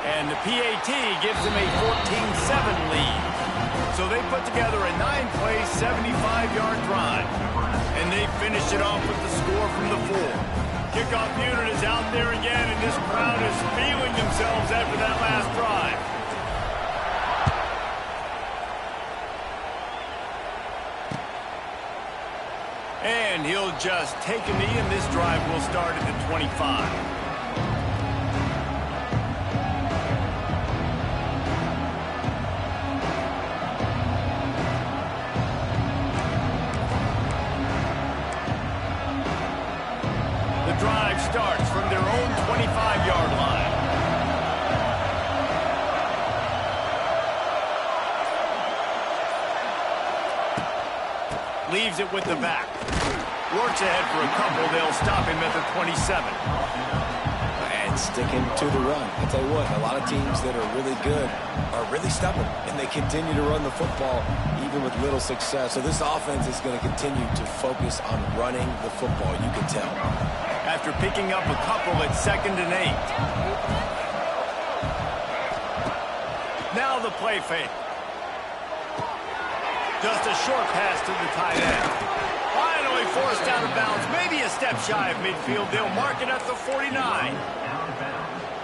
And the PAT gives them a 14-7 lead. So they put together a 9-play, 75-yard drive. And they finish it off with the score from the 4. Kickoff unit is out there again, and this crowd is feeling themselves after that last drive. And he'll just take a knee, and this drive will start at the 25. Drive starts from their own 25-yard line. Leaves it with the back. Works ahead for a couple. They'll stop him at the 27. And sticking to the run. I'll tell you what, a lot of teams that are really good are really stubborn, and they continue to run the football even with little success. So this offense is going to continue to focus on running the football, you can tell. After picking up a couple at 2nd and 8. Now the play fake. Just a short pass to the tight end. Finally forced out of bounds, maybe a step shy of midfield. They'll mark it at the 49.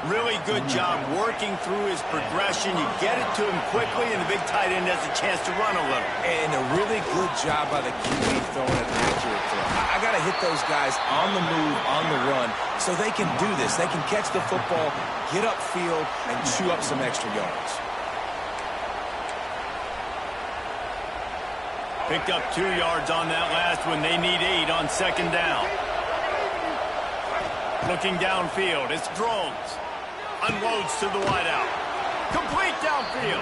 Really good job working through his progression. You get it to him quickly, and the big tight end has a chance to run a little. And a really good job by the QB throwing an accurate throw. I got to hit those guys on the move, on the run, so they can do this. They can catch the football, get upfield, and chew up some extra yards. Picked up 2 yards on that last one. They need 8 on 2nd down. Looking downfield, it's Drones. Unloads to the wideout. Complete downfield.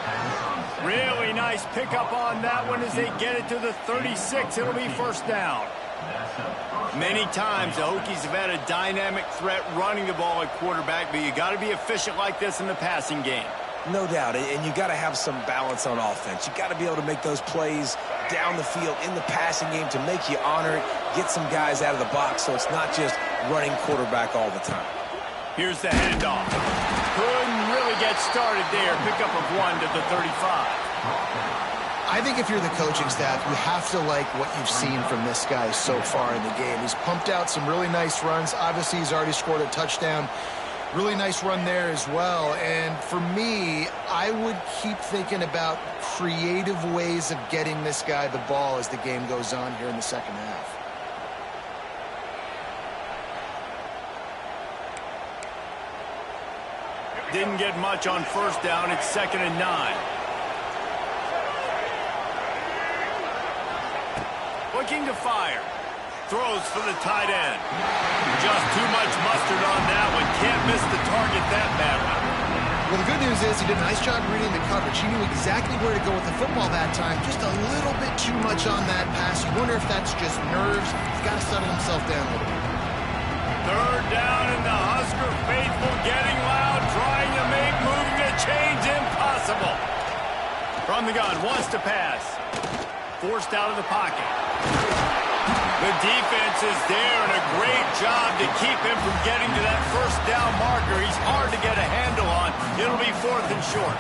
Really nice pickup on that one as they get it to the 36. It'll be 1st down. Many times the Hokies have had a dynamic threat running the ball at quarterback, but you got to be efficient like this in the passing game. No doubt, and you got to have some balance on offense. You got to be able to make those plays down the field in the passing game to make you honor it, get some guys out of the box so it's not just running quarterback all the time. Here's the handoff. Couldn't really get started there. Pickup of 1 to the 35. I think if you're the coaching staff, you have to like what you've seen from this guy so far in the game. He's pumped out some really nice runs. Obviously, he's already scored a touchdown. Really nice run there as well. And for me, I would keep thinking about creative ways of getting this guy the ball as the game goes on here in the 2nd half. Didn't get much on 1st down. It's 2nd and 9. Looking to fire. Throws for the tight end. Just too much mustard on that one. Can't miss the target that badly. Well, the good news is he did a nice job reading the coverage. He knew exactly where to go with the football that time. Just a little bit too much on that pass. You wonder if that's just nerves. He's got to settle himself down a little bit. 3rd down, and the Husker faithful getting loud, trying to make moving the chains impossible. From the gun, wants to pass. Forced out of the pocket. The defense is there, and a great job to keep him from getting to that 1st down marker. He's hard to get a handle on. It'll be 4th and short.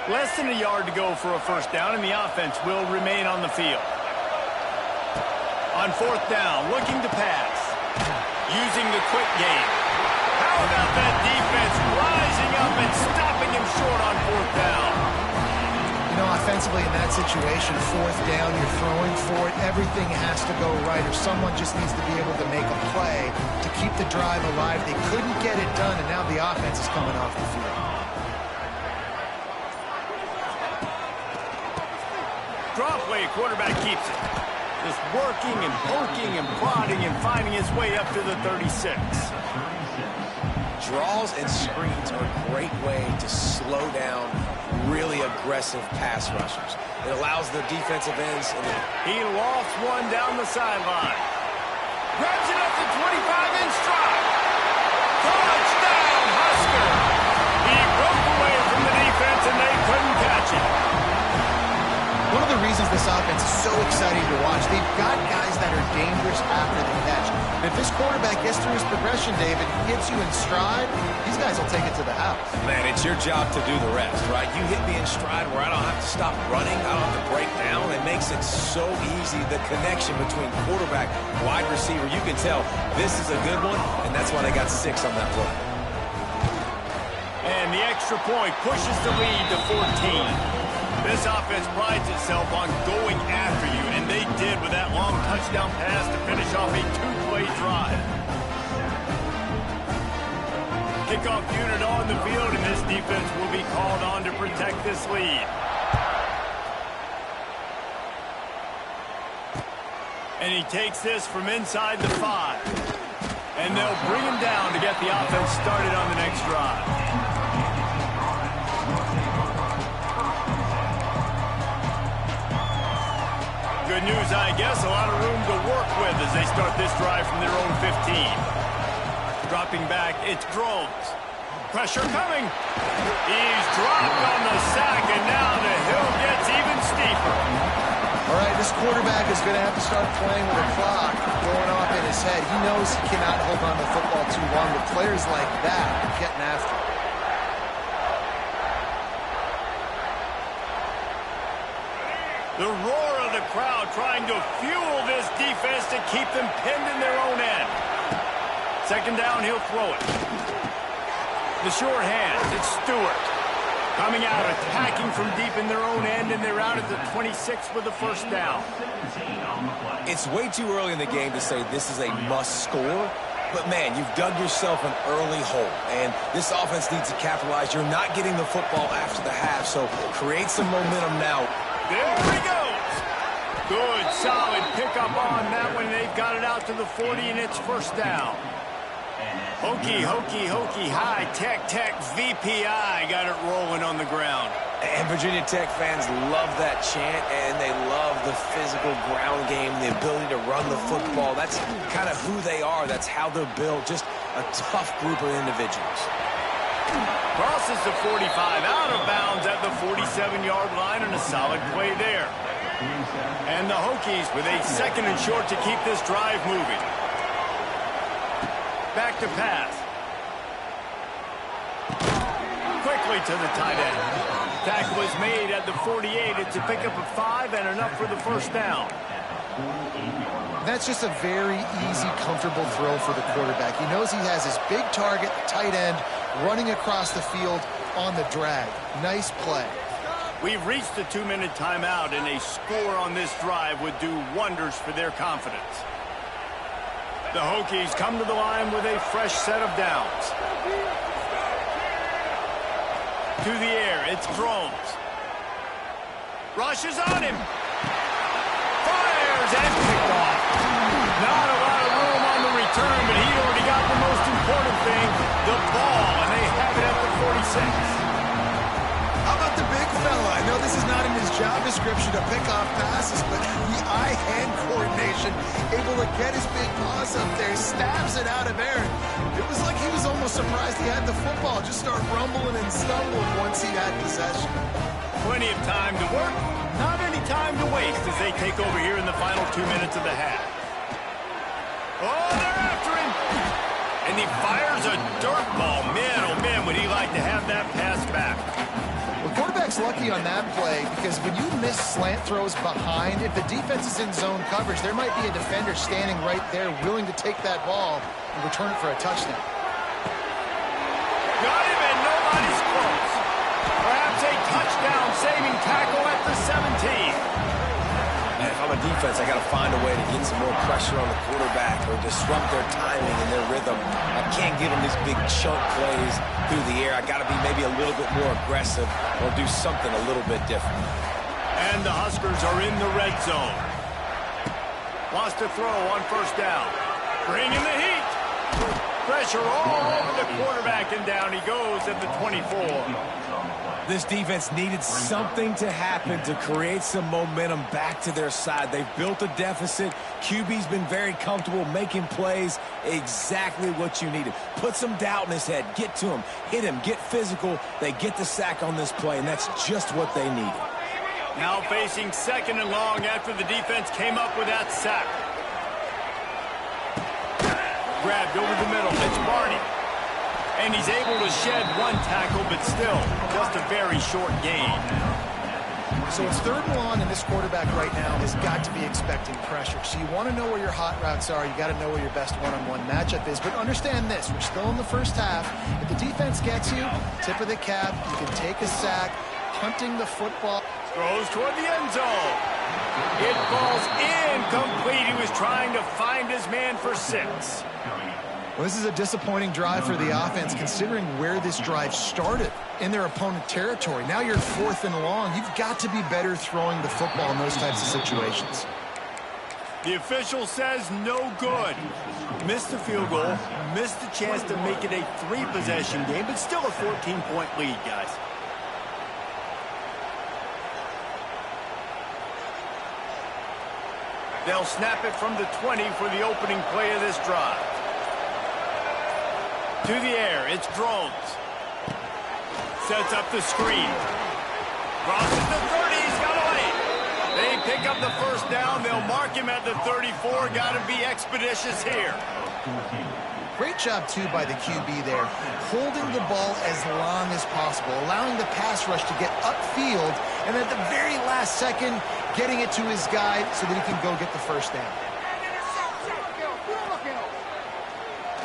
Less than a yard to go for a 1st down, and the offense will remain on the field. On 4th down, looking to pass. Using the quick game. How about that defense rising up and stopping him short on 4th down? You know, offensively in that situation, 4th down, you're throwing for it. Everything has to go right, or someone just needs to be able to make a play to keep the drive alive. They couldn't get it done, and now the offense is coming off the field. Draw play, quarterback keeps it. Just working and poking and prodding and finding his way up to the 36. Draws and screens are a great way to slow down really aggressive pass rushers. It allows the defensive ends. He lost one down the sideline. Grabs it up to 25 and the reasons this offense is so exciting to watch. They've got guys that are dangerous after the catch. If this quarterback gets through his progression, David, gets you in stride, these guys will take it to the house. Man, it's your job to do the rest, right? You hit me in stride where I don't have to stop running. I don't have to break down. It makes it so easy. The connection between quarterback, wide receiver, you can tell this is a good one, and that's why they got 6 on that play. And the extra point pushes the lead to 14. This offense prides itself on going after you, and they did with that long touchdown pass to finish off a 2-play drive. Kickoff unit on the field, and this defense will be called on to protect this lead. And he takes this from inside the 5. And they'll bring him down to get the offense started on the next drive. Good news, I guess. A lot of room to work with as they start this drive from their own 15. Dropping back, it's Drones. Pressure coming. He's dropped on the sack, and now the hill gets even steeper. All right, this quarterback is going to have to start playing with a clock going off in his head. He knows he cannot hold on to the football too long, but players like that are getting after him. The roar of the crowd trying to fuel this defense to keep them pinned in their own end. Second down, he'll throw it. The short hands, it's Stewart. Coming out, attacking from deep in their own end, and they're out at the 26 with the first down. It's way too early in the game to say this is a must score, but man, you've dug yourself an early hole, and this offense needs to capitalize. You're not getting the football after the half, so create some momentum now. There he goes. Good, solid pickup on that one. They've got it out to the 40, and it's first down. Hokey, hokey, hokey, high, tech, VPI got it rolling on the ground. And Virginia Tech fans love that chant, and they love the physical ground game, the ability to run the football. That's kind of who they are. That's how they're built. Just a tough group of individuals. Crosses the 45, out of bounds at the 47-yard line, and a solid play there. And the Hokies with a second and short to keep this drive moving. Back to pass. Quickly to the tight end. Tackle was made at the 48. It's a pickup of 5 and enough for the first down. That's just a very easy, comfortable throw for the quarterback. He knows he has his big target, the tight end, running across the field on the drag. Nice play. We've reached the 2-minute timeout, and a score on this drive would do wonders for their confidence. The Hokies come to the line with a fresh set of downs. To the air, it's Drones. Rushes on him. Fires and picked off. Not a lot of room on the return, but he already got the most important thing, the ball, and they have it at the 46. How about the big fella? I know this is not in his job description to pick off passes, but the eye-hand coordination, able to get his big paws up there, stabs it out of air. It was like he was almost surprised he had the football, just start rumbling and stumbling once he had possession. Plenty of time to work, not any time to waste as they take over here in the final 2 minutes of the half. Oh, they're after him. And he fires a dirt ball. Man, oh man, would he like to have that pass back. The quarterback's lucky on that play because when you miss slant throws behind, if the defense is in zone coverage, there might be a defender standing right there willing to take that ball and return it for a touchdown. Got him and nobody's close. Perhaps a touchdown-saving tackle at the 17. And if I'm a defense, I got to find a way to get some more pressure on the quarterback or disrupt their timing and their rhythm. I can't give them these big chunk plays through the air. I got to be maybe a little bit more aggressive or do something a little bit different. And the Huskers are in the red zone. Wants to throw on first down. Bringing the heat. Pressure all over the quarterback, and down he goes at the 24. This defense needed something to happen to create some momentum back to their side. They've built a deficit. QB's been very comfortable making plays. Exactly what you needed. Put some doubt in his head. Get to him. Hit him. Get physical. They get the sack on this play, and that's just what they needed. Now facing 2nd and long after the defense came up with that sack. Grabbed over the middle. It's Barney. And he's able to shed one tackle, but still just a very short gain. So it's 3rd and long, and this quarterback right now has got to be expecting pressure. So you want to know where your hot routes are. You got to know where your best one-on-one matchup is. But understand this, we're still in the first half. If the defense gets you, tip of the cap, you can take a sack, punting the football. Throws toward the end zone. It falls incomplete. He was trying to find his man for 6. Well, this is a disappointing drive for the offense, considering where this drive started in their opponent territory. Now you're 4th and long. You've got to be better throwing the football in those types of situations. The official says no good. Missed the field goal, missed the chance to make it a 3-possession game, but still a 14-point lead, guys. They'll snap it from the 20 for the opening play of this drive. To the air, it's Drones. Sets up the screen. Crosses the 30, he's got away. They pick up the 1st down. They'll mark him at the 34. Got to be expeditious here. Great job, too, by the QB there, holding the ball as long as possible, allowing the pass rush to get upfield, and at the very last second, getting it to his guy so that he can go get the 1st down.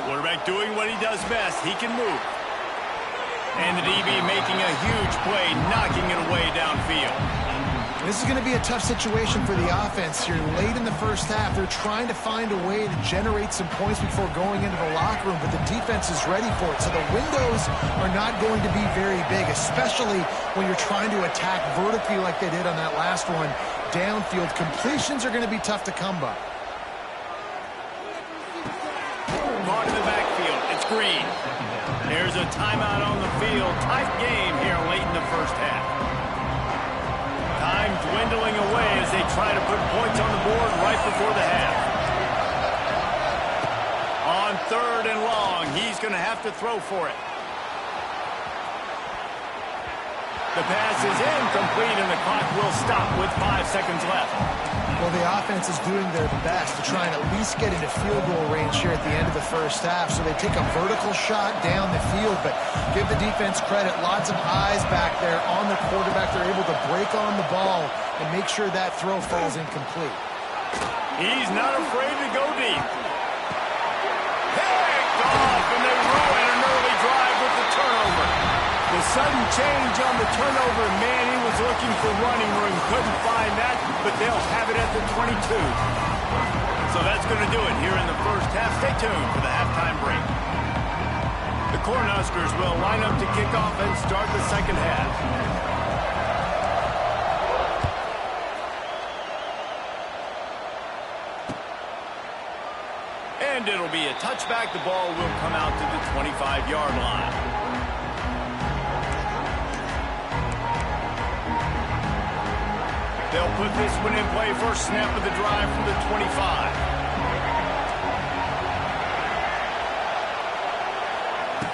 Quarterback doing what he does best. He can move. And the DB making a huge play, knocking it away downfield. This is going to be a tough situation for the offense here. Late in the first half, they're trying to find a way to generate some points before going into the locker room, but the defense is ready for it. So the windows are not going to be very big, especially when you're trying to attack vertically like they did on that last one. Downfield completions are going to be tough to come by. Caught in the backfield. It's Green. There's a timeout on the field. Tight game here late in the first half. Time dwindling away as they try to put points on the board right before the half. On 3rd and long, he's going to have to throw for it. The pass is incomplete, and the clock will stop with 5 seconds left. Well, the offense is doing their best to try and at least get into field goal range here at the end of the first half. So they take a vertical shot down the field, but give the defense credit. Lots of eyes back there on the quarterback. They're able to break on the ball and make sure that throw falls incomplete. He's not afraid to go deep. Picked off, and they ruin an early drive with the turnover. The sudden change on the turnover, man, he was looking for running room. Couldn't find that, but they'll have it at the 22. So that's going to do it here in the first half. Stay tuned for the halftime break. The Cornhuskers will line up to kick off and start the second half. And it'll be a touchback. The ball will come out to the 25-yard line. They'll put this one in play. First snap of the drive from the 25.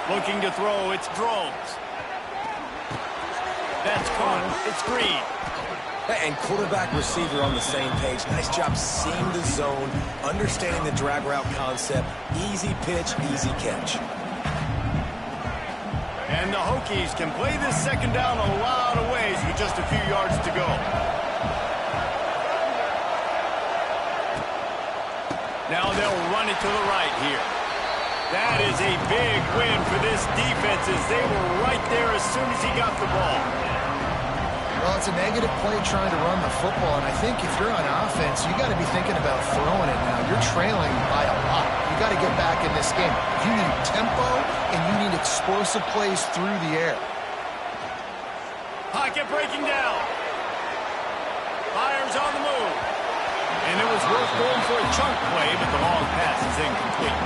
Looking to throw, it's Drones. That's caught. It's Green. And quarterback receiver on the same page. Nice job seeing the zone, understanding the drag route concept. Easy pitch, easy catch. And the Hokies can play this second down a lot of ways with just a few yards to go. Now they'll run it to the right here. That is a big win for this defense as they were right there as soon as he got the ball. Well, it's a negative play trying to run the football, and I think if you're on offense, you got to be thinking about throwing it now. You're trailing by a lot. You got to get back in this game. You need tempo, and you need explosive plays through the air. Pocket breaking down. Fires on the move. And it was worth going for a chunk play, but the long pass is incomplete.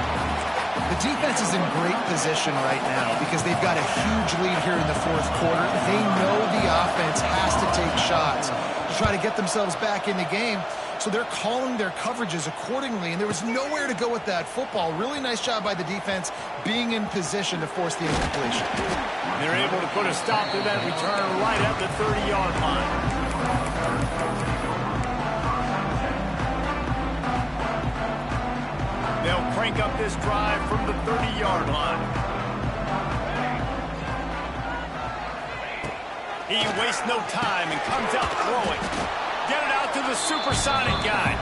The defense is in great position right now because they've got a huge lead here in the fourth quarter. They know the offense has to take shots to try to get themselves back in the game. So they're calling their coverages accordingly, and there was nowhere to go with that football. Really nice job by the defense being in position to force the incompletion. They're able to put a stop to that return right at the 30-yard line. They'll crank up this drive from the 30-yard line. He wastes no time and comes out throwing. Get it out to the supersonic guy.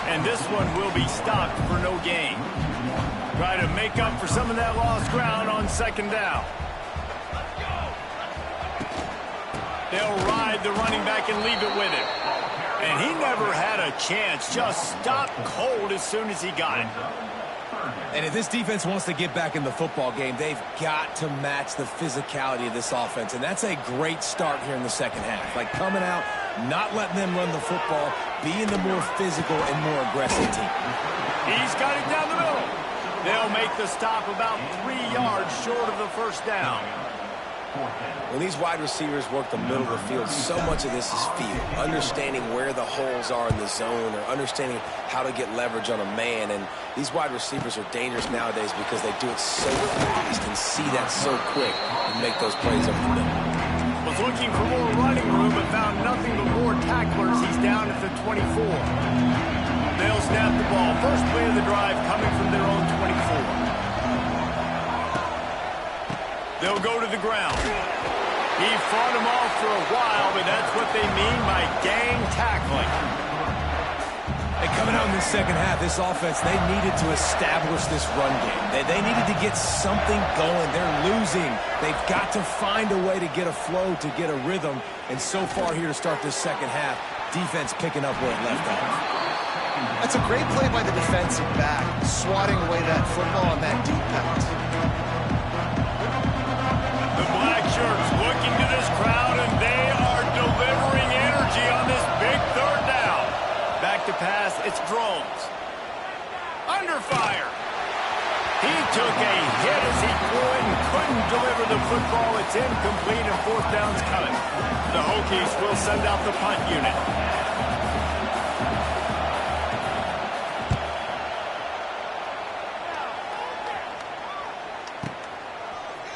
And this one will be stopped for no gain. Try to make up for some of that lost ground on second down. They'll ride the running back and leave it with him. And he never had a chance. Just stopped cold as soon as he got it. And if this defense wants to get back in the football game, they've got to match the physicality of this offense. And that's a great start here in the second half. Like coming out, not letting them run the football, being the more physical and more aggressive team. He's got it down the middle. They'll make the stop about 3 yards short of the first down. When these wide receivers work the middle of the field, so much of this is feel. Understanding where the holes are in the zone or understanding how to get leverage on a man. And these wide receivers are dangerous nowadays because they do it so fast and see that so quick and make those plays over the middle. Was looking for more running room but found nothing but more tacklers. He's down at the 24. They'll snap the ball. First play of the drive coming from their own 24. They'll go to the ground. He fought him off for a while, but that's what they mean by gang tackling. And coming out in the second half, this offense, they needed to establish this run game. They needed to get something going. They're losing. They've got to find a way to get a flow, to get a rhythm. And so far here to start this second half, defense picking up where it left off. That's a great play by the defensive back, swatting away that football on that deep pass. The black shirts looking to this crowd, and they are delivering energy on this big third down. Back to pass, it's Drones. Under fire. He took a hit as he threw it and couldn't deliver the football. It's incomplete and fourth down's coming. The Hokies will send out the punt unit.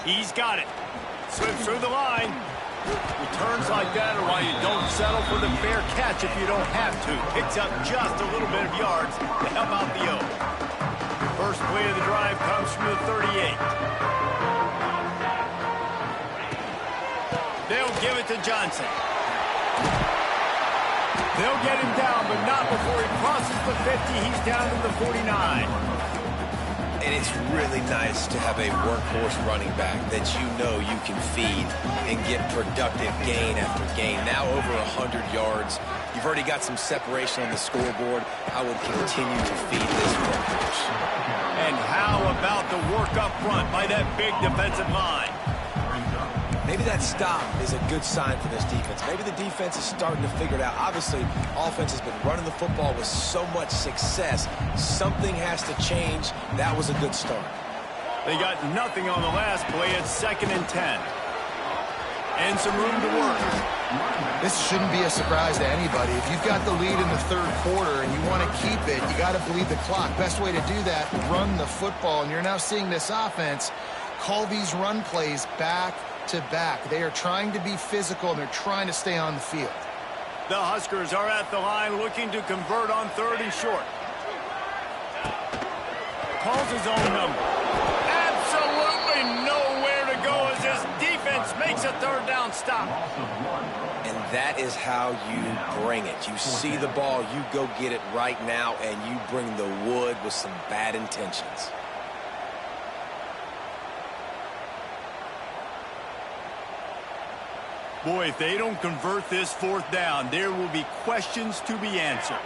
He's got it. Slips through the line. Returns like that are why you don't settle for the fair catch if you don't have to. Picks up just a little bit of yards to help out the O. First play of the drive comes from the 38. They'll give it to Johnson. They'll get him down, but not before he crosses the 50. He's down to the 49. And it's really nice to have a workhorse running back that you know you can feed and get productive gain after gain. Now over 100 yards. You've already got some separation on the scoreboard. I would continue to feed this workhorse. And how about the work up front by that big defensive line? Maybe that stop is a good sign for this defense. Maybe the defense is starting to figure it out. Obviously, offense has been running the football with so much success. Something has to change. That was a good start. They got nothing on the last play. It's 2nd and 10. And some room to work. This shouldn't be a surprise to anybody. If you've got the lead in the third quarter and you want to keep it, you got to bleed the clock. Best way to do that, run the football. And you're now seeing this offense call these run plays back to back. They are trying to be physical, and they're trying to stay on the field. The Huskers are at the line looking to convert on 3rd and short. Calls his own number. Absolutely nowhere to go as this defense makes a 3rd down stop. And that is how you bring it. You see the ball, you go get it right now, and you bring the wood with some bad intentions. Boy, if they don't convert this 4th down, there will be questions to be answered.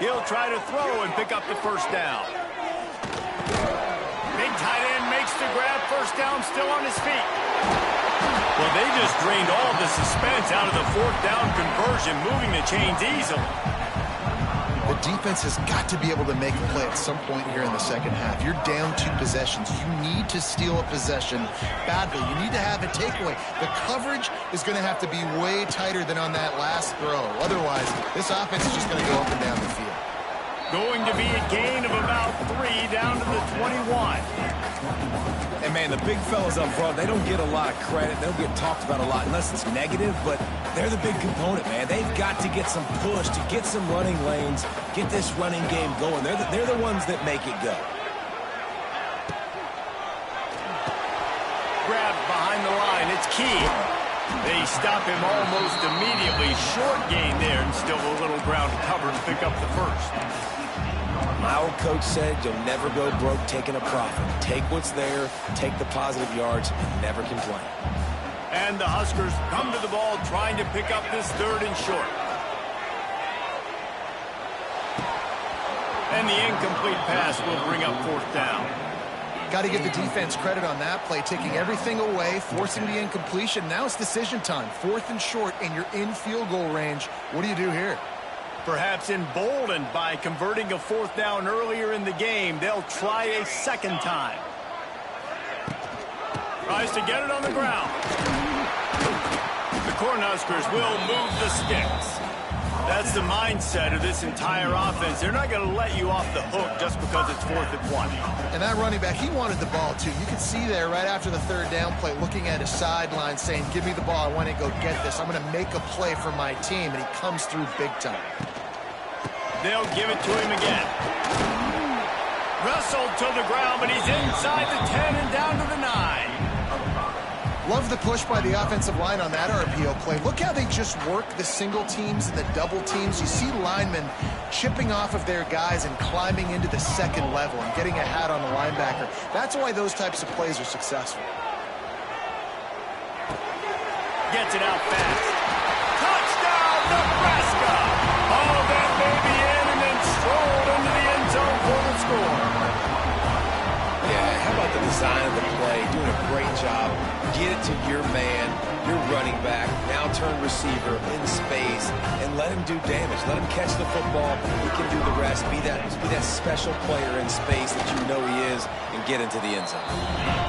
He'll try to throw and pick up the first down. Big tight end makes the grab. First down, still on his feet. Well, they just drained all the suspense out of the 4th down conversion, moving the chains easily. The defense has got to be able to make a play at some point here in the second half. You're down 2 possessions. You need to steal a possession badly. You need to have a takeaway. The coverage is going to have to be way tighter than on that last throw. Otherwise, this offense is just going to go up and down the field. Going to be a gain of about 3 down to the 21. And, man, the big fellas up front, they don't get a lot of credit. They don't get talked about a lot unless it's negative, but they're the big component, man. They've got to get some push, to get some running lanes, get this running game going. They're the ones that make it go. Grabbed behind the line. It's key. They stop him almost immediately. Short gain there, and still a little ground to cover and pick up the first. My old coach said you'll never go broke taking a profit. Take what's there, take the positive yards, and never complain. And the Huskers come to the ball trying to pick up this 3rd and short. And the incomplete pass will bring up 4th down. Got to give the defense credit on that play, taking everything away, forcing the incompletion. Now it's decision time. 4th and short, and you're in field goal range. What do you do here? Perhaps emboldened by converting a 4th down earlier in the game, they'll try a second time. Tries to get it on the ground. The Cornhuskers will move the sticks. That's the mindset of this entire offense. They're not going to let you off the hook just because it's 4th and 1. And that running back, he wanted the ball, too. You could see there right after the 3rd down play, looking at his sideline, saying, give me the ball. I want to go get this. I'm going to make a play for my team. And he comes through big time. They'll give it to him again. Wrestled to the ground, but he's inside the 10 and down to the 9. Love the push by the offensive line on that RPO play. Look how they just work the single teams and the double teams. You see linemen chipping off of their guys and climbing into the 2nd level and getting a hat on the linebacker. That's why those types of plays are successful. Gets it out fast. Touchdown, Nebraska! All that baby in and then strolled into the end zone for the score. Yeah, how about the design of the play? Doing a great job. Get it to your man, your running back, now turn receiver in space, and let him do damage. Let him catch the football. He can do the rest. Be that special player in space that you know he is, and get into the end zone.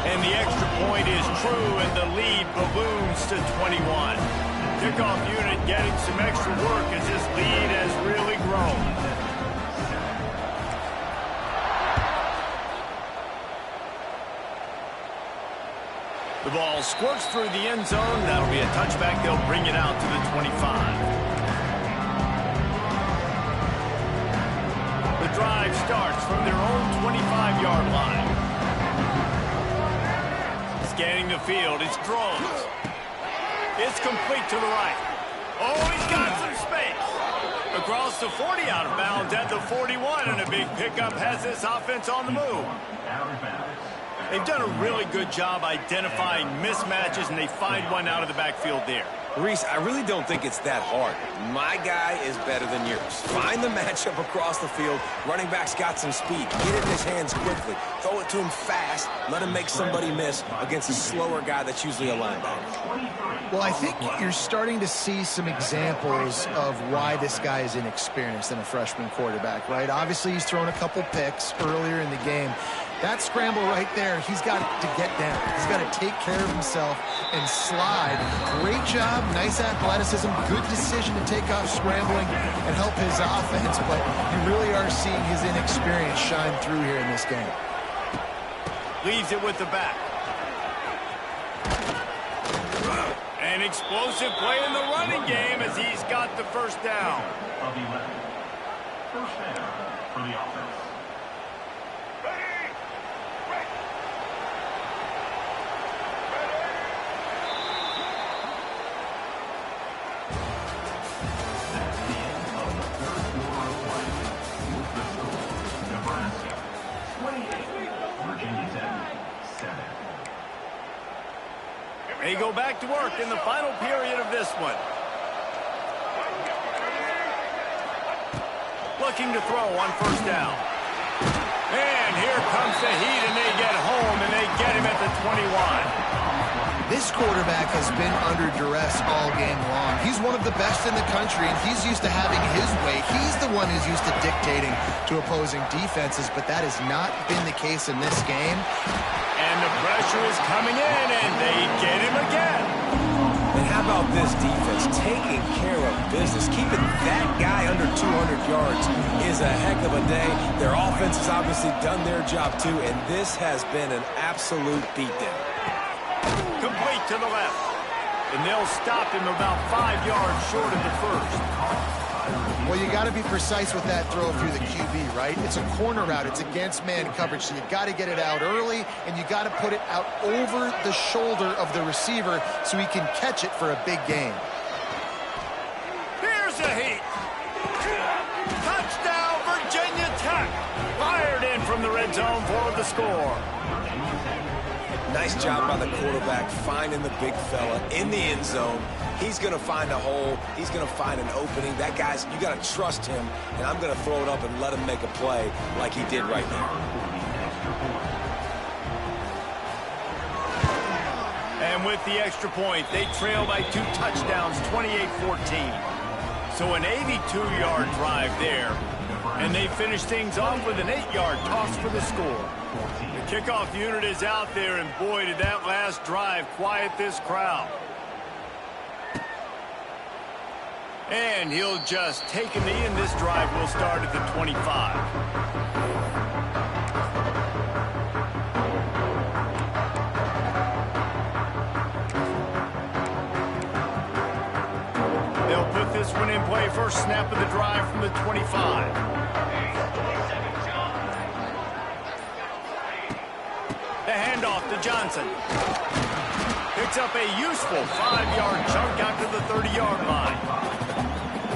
And the extra point is true, and the lead balloons to 21. Kickoff unit getting some extra work as this lead has really grown. The ball squirts through the end zone. That'll be a touchback. They'll bring it out to the 25. The drive starts from their own 25-yard line. Scanning the field. It's throws. It's complete to the right. Oh, he's got some space. Across the 40, out of bounds at the 41, and a big pickup has this offense on the move. They've done a really good job identifying mismatches, and they find one out of the backfield there. Reese, I really don't think it's that hard. My guy is better than yours. Find the matchup across the field. Running back's got some speed. Get it in his hands quickly. Throw it to him fast. Let him make somebody miss against a slower guy that's usually a linebacker. Well, I think you're starting to see some examples of why this guy is inexperienced in a freshman quarterback, right? Obviously, he's thrown a couple picks earlier in the game. That scramble right there, he's got to get down. He's got to take care of himself and slide. Great job, nice athleticism, good decision to take off scrambling and help his offense, but you really are seeing his inexperience shine through here in this game. Leaves it with the back. An explosive play in the running game as he's got the first down. First down for the offense. They go back to work in the final period of this one. Looking to throw on first down. And here comes the heat, and they get home, and they get him at the 21. This quarterback has been under duress all game long. He's one of the best in the country, and he's used to having his way. He's the one who's used to dictating to opposing defenses, but that has not been the case in this game. And the pressure is coming in, and they get him again. And how about this defense taking care of business? Keeping that guy under 200 yards is a heck of a day. Their offense has obviously done their job too, and this has been an absolute beatdown. Complete to the left. And they'll stop him about 5 yards short of the first. Well, you got to be precise with that throw through the QB, right? It's a corner route. It's against man coverage, so you got to get it out early, and you got to put it out over the shoulder of the receiver so he can catch it for a big gain. Here's a heat. Touchdown, Virginia Tech. Fired in from the red zone for the score. Nice job by the quarterback finding the big fella in the end zone. He's going to find a hole. He's going to find an opening. That guy's, you got to trust him, and I'm going to throw it up and let him make a play like he did right there. And with the extra point, they trail by 2 touchdowns, 28-14. So an 82-yard drive there. And they finish things off with an 8-yard toss for the score. The kickoff unit is out there, and boy, did that last drive quiet this crowd. And he'll just take a knee, and this drive will start at the 25. They'll put this one in play. First snap of the drive from the 25. The handoff to Johnson. Picks up a useful 5-yard chunk out to the 30-yard line.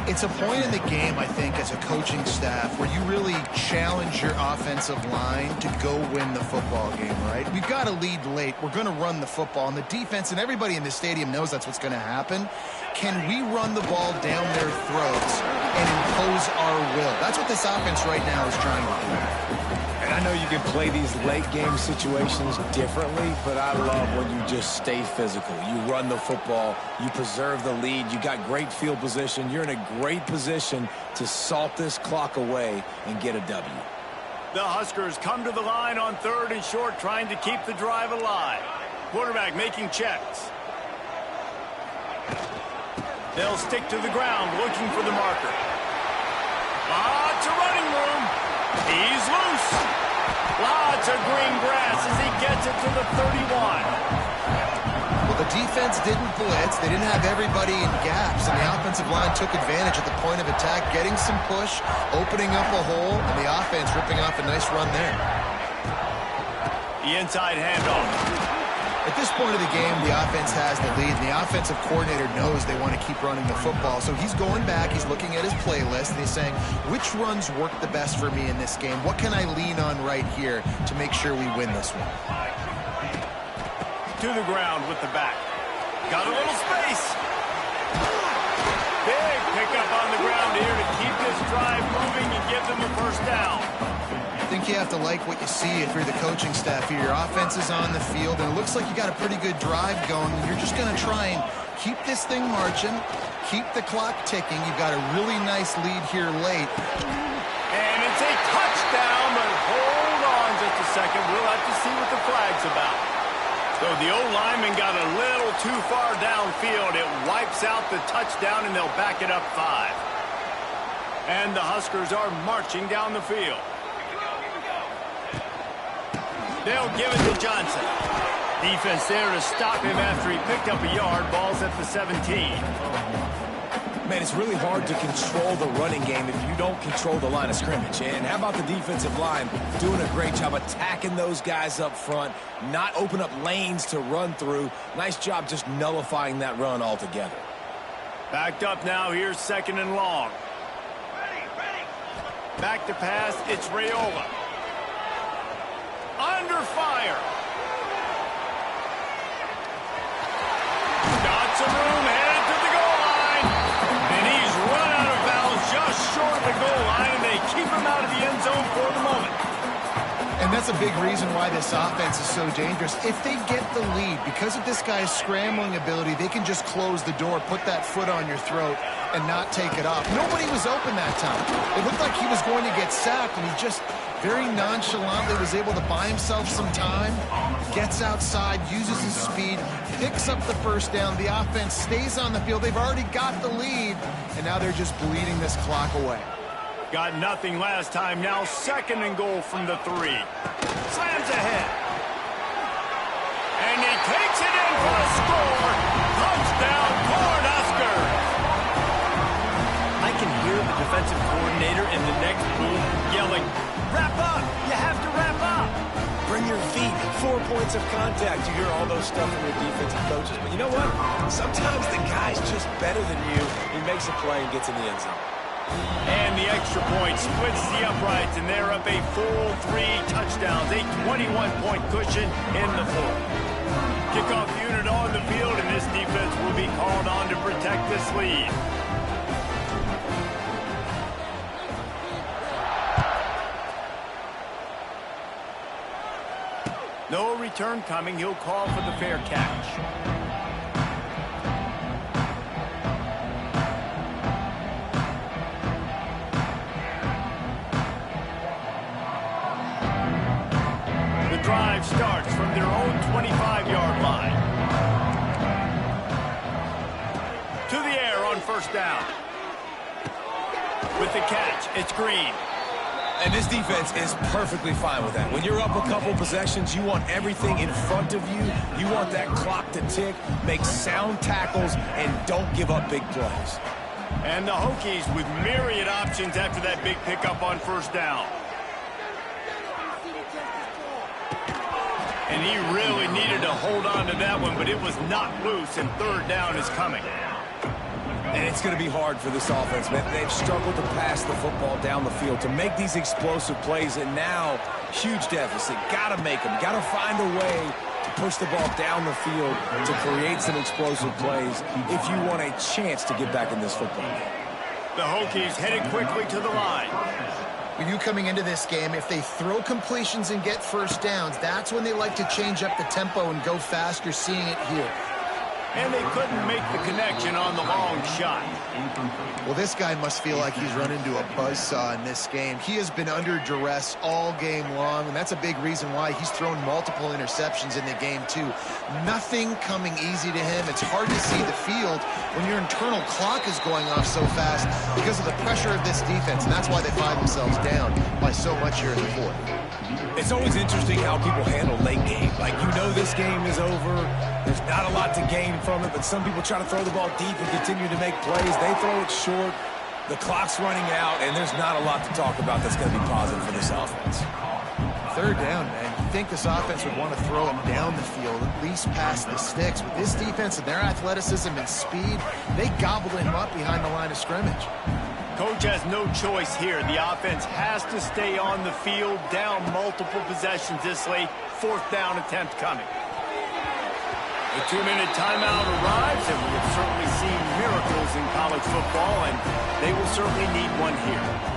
It's a point in the game, I think, as a coaching staff where you really challenge your offensive line to go win the football game, right? We've got to lead late. We're going to run the football. And the defense and everybody in the stadium knows that's what's going to happen. Can we run the ball down their throats and impose our will? That's what this offense right now is trying to do. And I know you can play these late game situations differently, but I love when you just stay physical. You run the football, you preserve the lead, you got great field position, you're in a great position to salt this clock away and get a W. The Huskers come to the line on 3rd and short, trying to keep the drive alive. Quarterback making checks. They'll stick to the ground, looking for the marker. Lots of running room. He's loose. Lots of green grass as he gets it to the 31. Well, the defense didn't blitz. They didn't have everybody in gaps, and the offensive line took advantage at the point of attack, getting some push, opening up a hole, and the offense ripping off a nice run there. The inside handoff. At this point of the game, the offense has the lead, and the offensive coordinator knows they want to keep running the football. So he's going back, he's looking at his playlist, and he's saying, which runs work the best for me in this game? What can I lean on right here to make sure we win this one? To the ground with the back. Got a little space. Big pickup on the ground here to keep this drive moving and give them the first down. I think you have to like what you see if you're the coaching staff here. Your offense is on the field, and it looks like you got a pretty good drive going. You're just going to try and keep this thing marching, keep the clock ticking. You've got a really nice lead here late. And it's a touchdown, but hold on just a second. We'll have to see what the flag's about. So the old lineman got a little too far downfield. It wipes out the touchdown, and they'll back it up 5. And the Huskers are marching down the field. They'll give it to Johnson. Defense there to stop him after he picked up a yard. Ball's at the 17. Man, it's really hard to control the running game if you don't control the line of scrimmage. And how about the defensive line doing a great job attacking those guys up front, not open up lanes to run through. Nice job just nullifying that run altogether. Backed up now. Here's 2nd and long. Back to pass. It's Raiola. Under fire. Got some room, headed to the goal line. And he's run out of bounds just short of the goal line, and they keep him out of the end zone for the moment. And that's a big reason why this offense is so dangerous. If they get the lead, because of this guy's scrambling ability, they can just close the door, put that foot on your throat, and not take it off. Nobody was open that time. It looked like he was going to get sacked, and he just very nonchalantly was able to buy himself some time, gets outside, uses his speed, picks up the first down. The offense stays on the field. They've already got the lead, and now they're just bleeding this clock away. Got nothing last time. Now 2nd and goal from the 3. Slams ahead. And he takes it in for a score. Touchdown, Cornhuskers. I can hear the defensive coordinator in the next booth yelling, "Wrap up! You have to wrap up!" Bring your feet, 4 points of contact. You hear all those stuff from your defensive coaches. But you know what? Sometimes the guy's just better than you. He makes a play and gets in the end zone. And the extra point splits the uprights, and they're up a full 3 touchdowns, a 21-point cushion in the 4th. Kickoff unit on the field, and this defense will be called on to protect this lead. No return coming. He'll call for the fair catch. The drive starts from their own 25-yard line. To the air on 1st down. With the catch, it's Green. And this defense is perfectly fine with that. When you're up a couple possessions, you want everything in front of you. You want that clock to tick, make sound tackles, and don't give up big plays. And the Hokies with myriad options after that big pickup on 1st down. And he really needed to hold on to that one, but it was knocked loose, and 3rd down is coming. And it's going to be hard for this offense, man. They've struggled to pass the football down the field, to make these explosive plays, and now, huge deficit. Got to make them. Got to find a way to push the ball down the field to create some explosive plays if you want a chance to get back in this football game. The Hokies headed quickly to the line. When you coming into this game, if they throw completions and get 1st downs, that's when they like to change up the tempo and go fast. You're seeing it here. And they couldn't make the connection on the long shot. Well, this guy must feel like he's run into a buzzsaw in this game. He has been under duress all game long, and that's a big reason why he's thrown multiple interceptions in the game, too. Nothing coming easy to him. It's hard to see the field when your internal clock is going off so fast because of the pressure of this defense, and that's why they find themselves down by so much here in the 4th. It's always interesting how people handle late game. Like, you know this game is over. There's not a lot to gain from it, but some people try to throw the ball deep and continue to make plays. They throw it short. The clock's running out, and there's not a lot to talk about that's going to be positive for this offense. 3rd down, man. You think this offense would want to throw him down the field, at least past the sticks. With this defense and their athleticism and speed, they gobbled him up behind the line of scrimmage. Coach has no choice here. The offense has to stay on the field, down multiple possessions this late. 4th down attempt coming. The 2-minute timeout arrives, and we have certainly seen miracles in college football, and they will certainly need one here.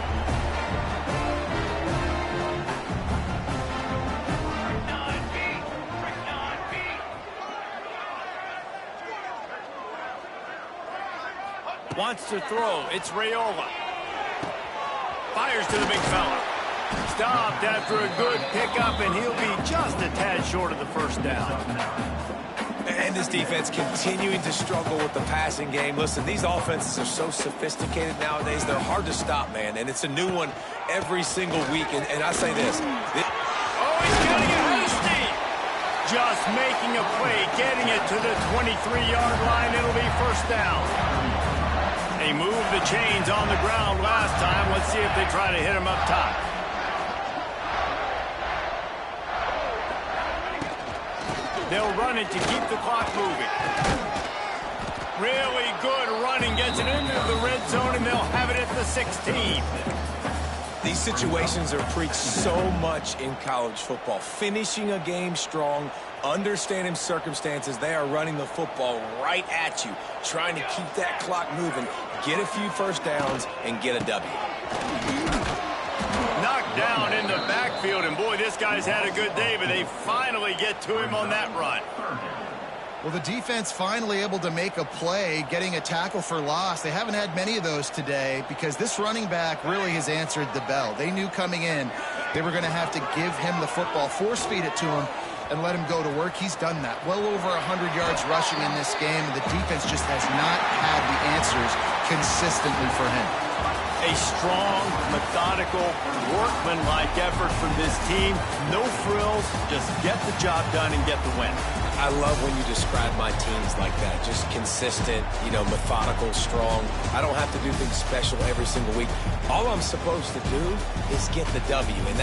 Wants to throw. It's Raiola. Fires to the big fella. Stopped after a good pickup, and he'll be just a tad short of the 1st down. And this defense continuing to struggle with the passing game. Listen, these offenses are so sophisticated nowadays. They're hard to stop, man. And it's a new one every single week. And I say this. Oh, he's getting it hasty. Just making a play, getting it to the 23-yard line. It'll be 1st down. They moved the chains on the ground last time. Let's see if they try to hit him up top. They'll run it to keep the clock moving. Really good running. Gets it into the red zone, and they'll have it at the 16. These situations are preached so much in college football. Finishing a game strong, understanding circumstances. They are running the football right at you, trying to keep that clock moving, get a few 1st downs, and get a W. knocked down in the backfield, and boy, this guy's had a good day, but they finally get to him on that run. Well, the defense finally able to make a play, getting a tackle for loss. They haven't had many of those today because this running back really has answered the bell. They knew coming in they were going to have to give him the football, force feed it to him, and let him go to work. He's done that. Well over 100 yards rushing in this game, and the defense just has not had the answers consistently for him. A strong, methodical, workman-like effort from this team. No frills, just get the job done and get the win. I love when you describe my teams like that. Just consistent, methodical, strong. I don't have to do things special every single week. All I'm supposed to do is get the W, and that's